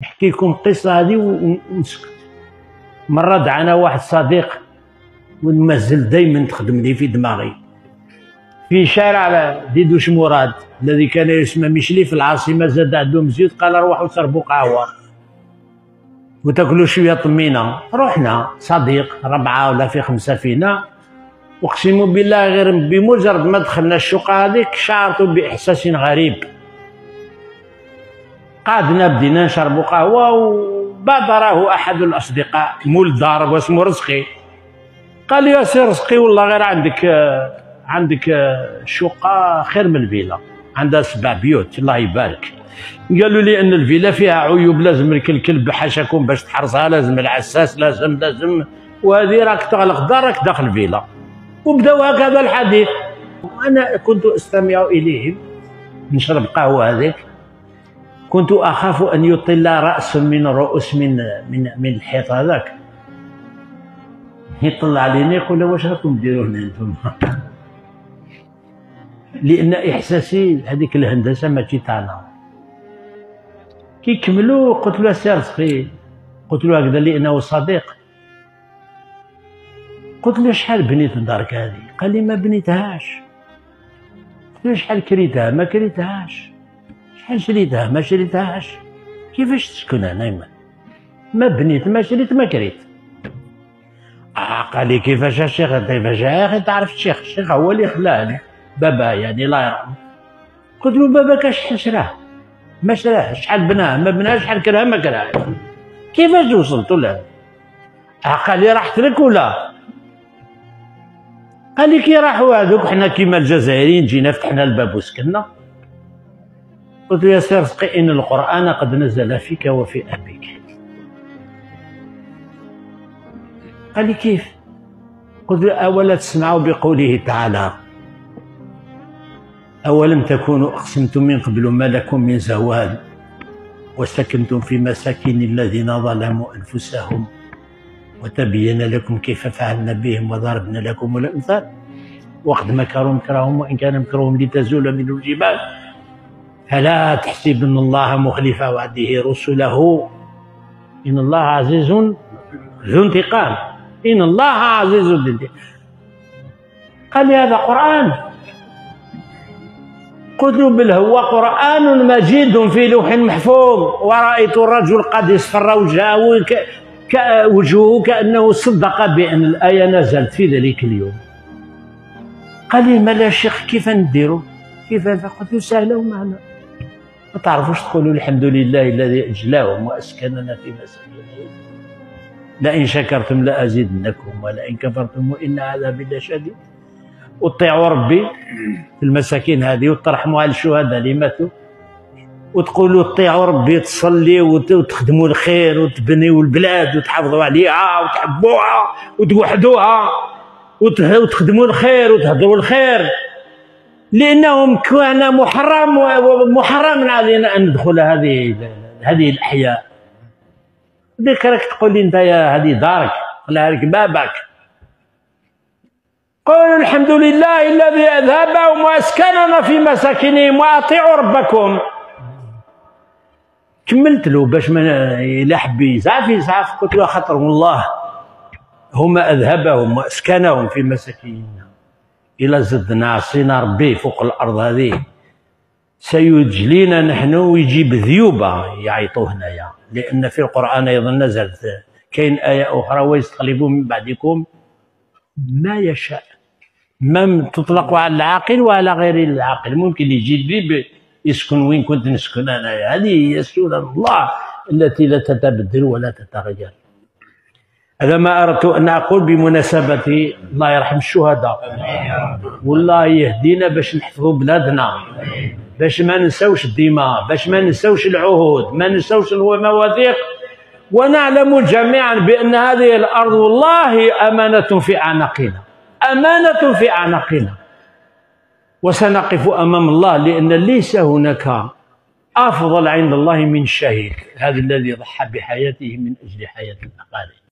نحكي لكم القصه هذه ونسكت. مره دعانا واحد صديق ومازال دائما تخدم لي في دماغي، في شارع ديدوش مراد الذي كان يسمى ميشلي في العاصمه، زاد عندهم زيوت، قال روحوا شربوا قهوه وتاكلوا شويه طمينه. رحنا صديق 4 ولا في 5 فينا، اقسم بالله غير بمجرد ما دخلنا الشقه هذيك شعرت باحساس غريب. قعدنا بدينا نشربوا قهوه، وبادره احد الاصدقاء مول الدار واسمه رزقي، قال لي يا سي رزقي والله غير عندك شقه خير من الفيلا، عندها 7 بيوت الله يبارك. قالوا لي ان الفيلا فيها عيوب، لازم الكلب حاشاكم باش تحرسها، لازم العساس، لازم وهذه راك تغلق دارك داخل الفيلا. وبداو هكذا الحديث، وانا كنت استمع اليهم نشرب قهوه هذيك، كنت اخاف ان يطل راس من رؤوس من الحيط هذاك، يطلع علينا يقول واش راكم ديروا هنا انتم؟ لان احساسي هذيك الهندسه ماشي تاعنا. كي كملوا قلت له سي رزقي، قلت له هكذا لانه صديق، قلت له شحال بنيت دارك هذه؟ قال لي ما بنيتهاش. قلت له شحال كريتها؟ ما كريتهاش. شحال شريتها؟ ما شريتهاش. كيفاش تسكن هنا؟ ما بنيت ما شريت ما كريت. قال لي كيفاش الشيخ؟ كيفاش يا اخي تعرف الشيخ هو اللي خلاني، بابا يعني الله يرحمه. قلت له باباك شحال شراه؟ ما شراه. شحال بناه؟ ما بناهش. شحال كراه؟ ما كراهش. كيفاش وصلتوا له؟ قال لي راحت لك ولا؟ قال لي كي راحوا هذوك حنا كيما الجزائريين جينا فتحنا الباب وسكننا. قلت له يا سي رزقي ان القران قد نزل فيك وفي ابيك. قال لي كيف؟ قلت له اولا تسمعوا بقوله تعالى اولم تكونوا اقسمتم من قبل ما لكم من زوال وسكنتم في مساكن الذين ظلموا انفسهم وتبين لكم كيف فعلنا بهم وضربنا لكم الامثال وقد مكروا مكرهم وان كان مكرهم لتزول منه الجبال فلا تحسبن الله مخلف وعده رسله ان الله عزيز ذو انتقام، ان الله عزيز ذو انتقام. قال لي هذا قرآن. قلت له بل هو قرآن مجيد في لوح محفوظ، ورأيت الرجل قد اصفر وجهه كأنه صدق بأن الآية نزلت في ذلك اليوم. قال لي ما لا شيخ كيف نديروا؟ كيف؟ قلت له سهلة ومعنا، ما تعرفوش تقولوا الحمد لله الذي أجلاهم وأسكننا في مساكنهم لئن شكرتم لأزيدنكم ولئن كفرتم وإن عذابي لشديد. وتطيعوا ربي في المساكين هذه وترحموا على الشهداء اللي ماتوا، وتقولوا تطيعوا ربي، تصليوا وتخدموا الخير وتبنيوا البلاد وتحافظوا عليها وتحبوها وتوحدوها وتخدموا الخير وتهضروا الخير، لأنهم كان محرم علينا أن ندخل هذه الأحياء. ديك راك تقول لي أنت يا هذه دارك خليها لك بابك. قولوا الحمد لله الذي أذهبهم وأسكننا في مساكنهم وأطيعوا ربكم. كملت له باش ما إلا حب يزعف. قلت له خاطر الله هما أذهبهم وأسكنهم في مساكننا، إلا زدنا عصينا ربي فوق الأرض هذه سيجلينا نحن ويجيب ذيوبة يعيطوا هنايا، لأن في القرآن أيضا نزلت كاين آية أخرى ويستخلف من بعدكم ما يشاء، ما تطلق على العاقل وعلى غير العاقل، ممكن يجي الذئب يسكن وين كنت نسكن أنا. هذه هي سنة الله التي لا تتبدل ولا تتغير. هذا ما أردت أن أقول بمناسبة الله يرحم الشهداء، والله يهدينا باش نحفظوا بلادنا، باش ما ننسوش الدماء، باش ما ننسوش العهود، ما ننسوش المواثيق، ونعلم جميعا بأن هذه الأرض والله أمانة في أعناقنا، أمانة في أعناقنا، وسنقف أمام الله، لأن ليس هناك أفضل عند الله من الشهيد، هذا الذي ضحى بحياته من أجل حياة الآخرين.